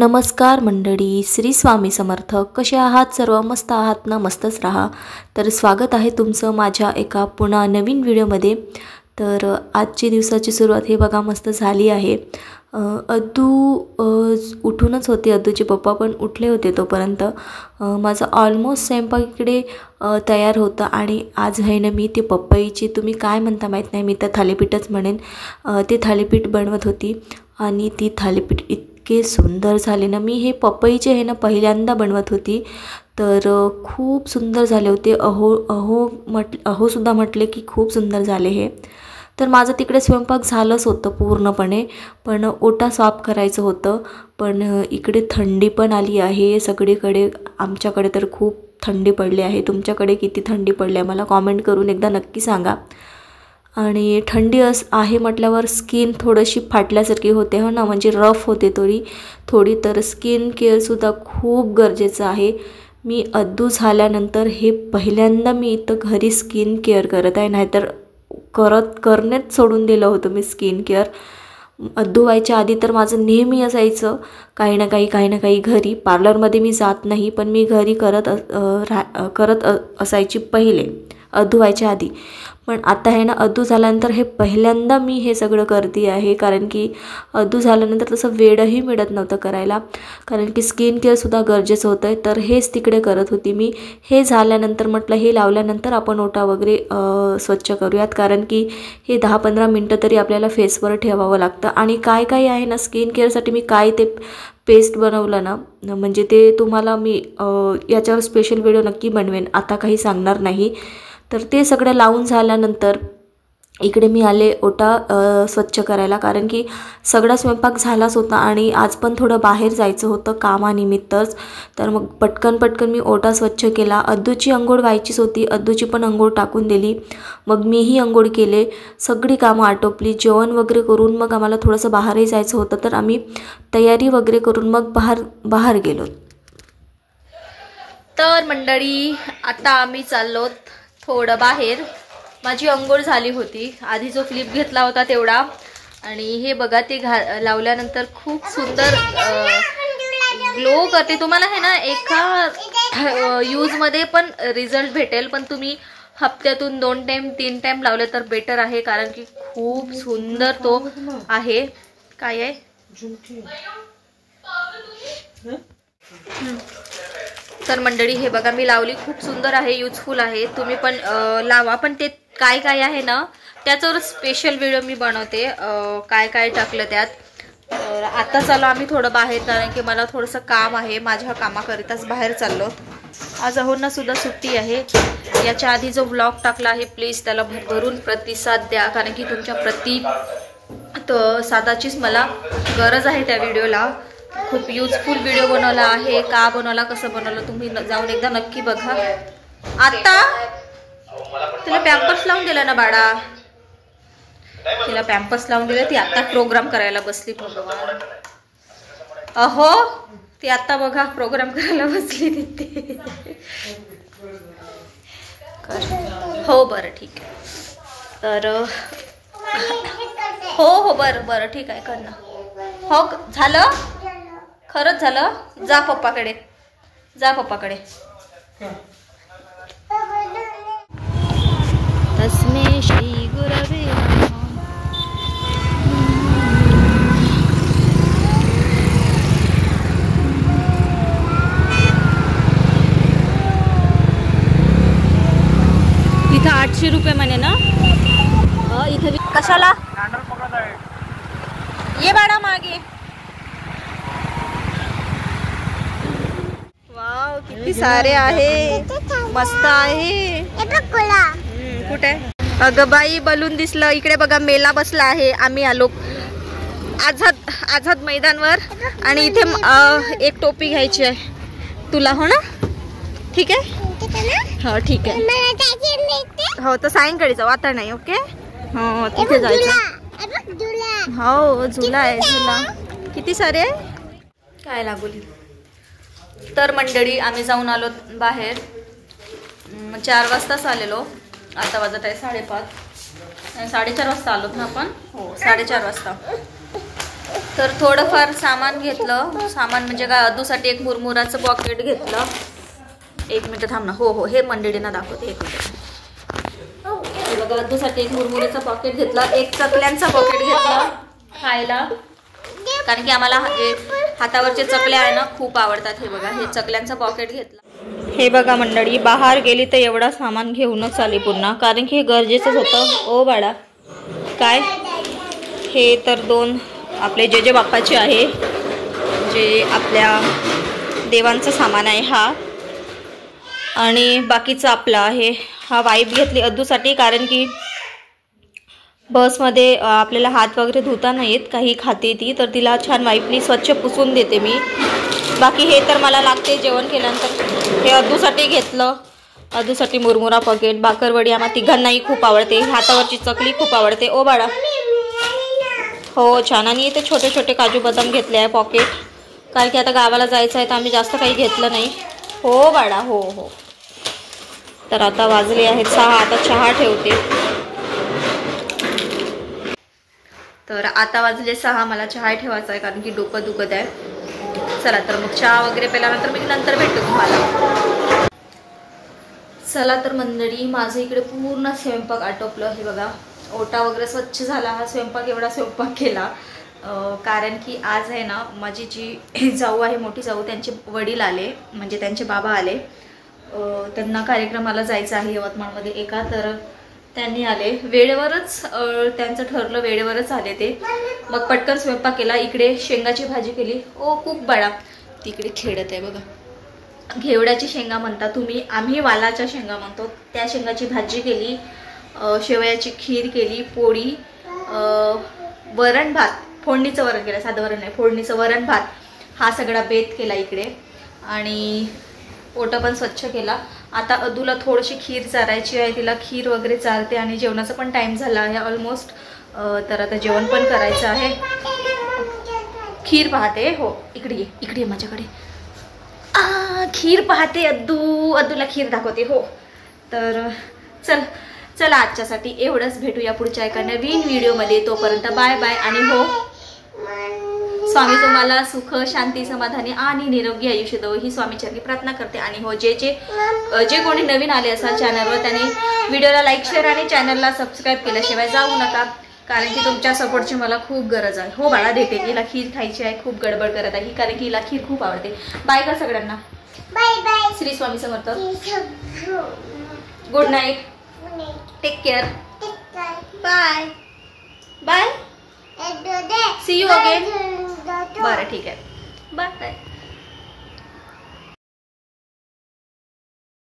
नमस्कार मंडळी, श्री स्वामी समर्थ. कसे आहात सर्व? मस्त आहात ना? मस्तच राहा. तर स्वागत आहे तुमचं माझ्या एका पुन्हा नवीन व्हिडिओमध्ये. तर आजची दिवसाची सुरुवात हे बघा मस्त झाली आहे. अद्दू उठूनच होते, अद्दूचे पप्पा पण उठले होते. तोपर्यंत माझं ऑलमोस्ट स्वयंपाक इकडे तयार होतं. आणि आज आहे ना मी ते पपईची, तुम्ही काय म्हणता माहीत नाही, मी तर थालीपीठच म्हणेन, ते थालीपीठ बनवत होती. आणि ती थालीपीठ इतके सुंदर झाले ना. मी हे पपईचे आहे ना पहिल्यांदा बनवत होती, तर खूप सुंदर झाले होते. अहोसुद्धा म्हटले की खूप सुंदर झाले हे. तर माझं तिकडे स्वयंपाक झालंच होतं पूर्णपणे, पण ओटा साफ करायचं होतं. पण इकडे थंडी पण आली आहे सगळीकडे. आमच्याकडे तर खूप थंडी पडली आहे. तुमच्याकडे किती थंडी पडली आहे मला कॉमेंट करून एकदा नक्की सांगा. आणि थंडी आहे म्हटल्यावर स्किन थोडीशी फाटल्यासारखी होते हो ना, म्हणजे रफ होते थोडी. तर स्किन केअरसुद्धा खूप गरजेचं आहे. मी अद्दू झाल्यानंतर हे पहिल्यांदा मी इथं घरी स्किन केअर करत आहे, नाहीतर करणेच सोडून दिलं होतं मी स्किन केअर. अद्दू व्हायच्या आधी तर माझं नेहमी असायचं काही ना काही घरी. पार्लरमध्ये मी जात नाही, पण मी घरी करत असायची पहिले अद्दू व्हायच्या आधी. पण आता आहे ना अद्दू झाल्यानंतर हे पहिल्यांदा मी हे सगळं करते आहे, कारण की अद्दू झाल्यानंतर तसं वेळही मिळत नव्हतं करायला, कारण की स्किन केअरसुद्धा गरजेचं होतं आहे. तर हेच तिकडे करत होती मी. हे झाल्यानंतर म्हटलं हे लावल्यानंतर आपण ओटा वगैरे स्वच्छ करूयात, कारण की हे 10-15 मिनटं तरी आपल्याला फेसवर ठेवावं लागतं. आणि काय आहे ना स्किन केअरसाठी मी काय ते पेस्ट बनवलं ना, म्हणजे ते तुम्हाला मी याच्यावर स्पेशल व्हिडिओ नक्की बनवेन, आता काही सांगणार नाही. तर ते सगळं लावून झाल्यानंतर इकडे मी आले ओटा स्वच्छ करायला, कारण की सगळा स्वयंपाक झालाच होता आणि आज पण थोडं बाहेर जायचं होतं कामानिमित्तच. तर मग पटकन मी ओटा स्वच्छ केला. अद्दूची अंघोळ व्हायचीच होती, अद्दूची पण अंघोळ टाकून दिली. मग मीही अंघोळ केले, सगळी कामं आटोपली. जेवण वगैरे करून मग आम्हाला थोडंसं बाहेरही जायचं होतं, तर आम्ही तयारी वगैरे करून मग बाहेर गेलो. तर मंडळी आता आम्ही चाललो थोडं बाहेर. माझी अंघोळ झाली होती, आधी जो क्लिप घेतला होता तेवढा. आणि हे बघा ते लावल्यानंतर खूप सुंदर ग्लो करते. तुम्हाला आहे ना एका यूजमध्ये पण रिझल्ट भेटेल, पण तुम्ही हप्त्यातून 2 टाइम 3 टाइम लावले तर बेटर आहे, कारण की खूप सुंदर तो आहे. काय आहे तर मंडळी हे बघा मी लावली, खूप सुंदर आहे, युजफुल आहे. तुम्ही पण लावा. पण ते काय आहे ना त्याच्यावर स्पेशल व्हिडिओ मी बनवते, काय टाकलं त्यात. तर आता चाललो आम्ही थोडं बाहेर, कारण की मला थोडंसं काम आहे, माझ्या कामाकरिताच बाहेर चाललो. आज अहोंना सुद्धा सुट्टी आहे. याच्या आधी जो ब्लॉग टाकला आहे प्लीज त्याला भरभरून प्रतिसाद द्या, कारण की तुमच्या प्रतिसादाचीच मला गरज आहे त्या व्हिडिओला. खूप युजफुल व्हिडिओ बनवला आहे. का बनवला, कसं बनवलं तुम्ही जाऊन एकदा नक्की बघा. आता तिला पॅम्पर्स लावून दिला ना बाळा, तिला पॅम्पर्स लावून दिलं. ती आता प्रोग्राम करायला बसली. भगवान, अहो ती आता बघा प्रोग्राम करायला बसली तिथे. हो बरं ठीक आहे. तर हो बरं ठीक आहे कर ना. हो झालं, खरंच झालं. जा पप्पाकडे. तस्मै श्री गुरवे इथं 800 रुपये म्हणे ना. इथं कशाला ये बाळा मागे. वाव किती सारे आहे, मस्त आहे. कुठे अगं बाई बलून दिसलं. इकडे बघा मेला बसला आहे. आम्ही आलो आझाद मैदानवर. आणि इथे एक टोपी घ्यायची आहे तुला, हो ना? ठीक आहे, हो ठीक आहे. हो तर सायंकाळी जाऊ, आता नाही. ओके हो तिथे जायचं. हो झुला आहे, झुला किती सारे आहे, काय लागोली. तर मंडळी आम्ही जाऊन आलो बाहेर. 4 वाजताच आलेलो. आता वाजत आहे 5:30. 4:30 वाजता आलोत ना आपण. हो 4:30 वाजता. तर थोडंफार सामान घेतलं. सामान म्हणजे काय, अदूसाठी एक मुरमुराचं पॉकेट घेतलं. 1 मिनिट थांब ना. हो हे मंडळींना दाखवते 1 मिनिट. हे बघा, अदूसाठी एक मुरमुराचं पॉकेट घेतलं. एक चकल्यांचा पॉकेट घेतला खायला, कारण की आम्हाला जे हातावरचे चकले आहे ना खूप आवडतात. हे बघा, हे चकल्यांचा पॉकेट घेतला. हे बघा मंडळी, बाहेर गेली तर एवढा सामान घेऊनच आली पुन्हा, कारण की हे गरजेचंच होतं. ओ बाळा काय, हे तर 2 आपले जे बाप्पाचे आहे, जे आपल्या देवांचं सामान आहे हा, आणि बाकीचं आपलं आहे. हा वाईप घेतली अद्दूसाठी, कारण की बसमध्ये आपल्याला हात वगैरे धुता नाही येत, काही खाते ती, तर तिला छान वाईपनी स्वच्छ पुसून देते मी. बाकी हे तर मला लागते जेवण केल्यानंतर. हे अद्दूसाठी घेतलं. अद्दूसाठी मुरमुरा पॉकेट, बाकरवडी आम्हा तिघांनाही खूप आवडते, हातावरची चकली खूप आवडते. ओ बाळा हो छान. आणि इथे छोटे छोटे काजू बदाम घेतले आहे पॉकेट, कारण की आता गावाला जायचं आहे तर आम्ही जास्त काही घेतलं नाही. हो बाळा हो. तर आता वाजले आहेत 6. आता चहा ठेवते. तर आता वाजले 6, मला चहा ठेवायचा आहे कारण की डोकं दुखत आहे. चला तर मग चहा वगैरे प्याल्यानंतर मी नंतर भेटतो तुम्हाला. चला तर मंडळी, माझं इकडे पूर्ण स्वयंपाक आटोपलं. हे बघा, ओटा वगैरे स्वच्छ झाला. हा स्वयंपाक, एवढा स्वयंपाक केला कारण की आज आहे ना, माझी जी जाऊ आहे, मोठी जाऊ, त्यांचे वडील आले, म्हणजे त्यांचे बाबा आले. त्यांना कार्यक्रमाला जायचं आहे यवतमाळमध्ये एका, तर त्यांनी आले वेळेवरच. त्यांचं ठरलं, वेळेवरच आले ते. मग पटकन स्वयंपाक केला. इकडे शेंगाची भाजी केली. ओ खूप बाळा तिकडे खेळत आहे बघा. घेवड्याची शेंगा म्हणता तुम्ही, आम्ही वालाच्या शेंगा म्हणतो. त्या शेंगाची भाजी केली, शेवयाची खीर केली, पोळी, वरण भात, फोडणीचं वरण केलं, साधं वरण नाही, फोडणीचं वरण भात, हा सगळा बेत केला इकडे. आणि ओटा पण स्वच्छ केला. आता अदूला थोडीशी खीर चारायची आहे, तिला खीर वगैरे चारते. आणि जेवणाचा पण टाइम झाला आहे ऑलमोस्ट, तर आता जेवण पण करायचं आहे. खीर पाहते. हो इकडे ये माझ्याकडे. खीर पाहते अद्दूला खीर दाखवते. हो तर चला आजच्यासाठी एवढंच. भेटूया पुढच्या एका नवीन व्हिडिओमध्ये. तोपर्यंत बाय बाय. आणि हो, स्वामी तुम्हाला सुख, शांती, समाधानी आणि निरोगी आयुष्य देवो ही स्वामीचरणी प्रार्थना करते. आणि हो, जे कोणी नवीन आले असाल चॅनलवर, त्यांनी व्हिडिओला लाईक, शेअर आणि चॅनलला सबस्क्राईब केल्याशिवाय जाऊ नका, कारण की तुमच्या सपोर्टची मला खूप गरज आहे. हो बाळा देते, हिला खीर खायची आहे, खूप गडबड करत आहे कारण की हिला खीर खूप आवडते. बाय का सगळ्यांना. Bye bye. Shri Swami Samarth. Good night. Take care. Bye bye. See you again. बरं ठीक आहे. Bye bye.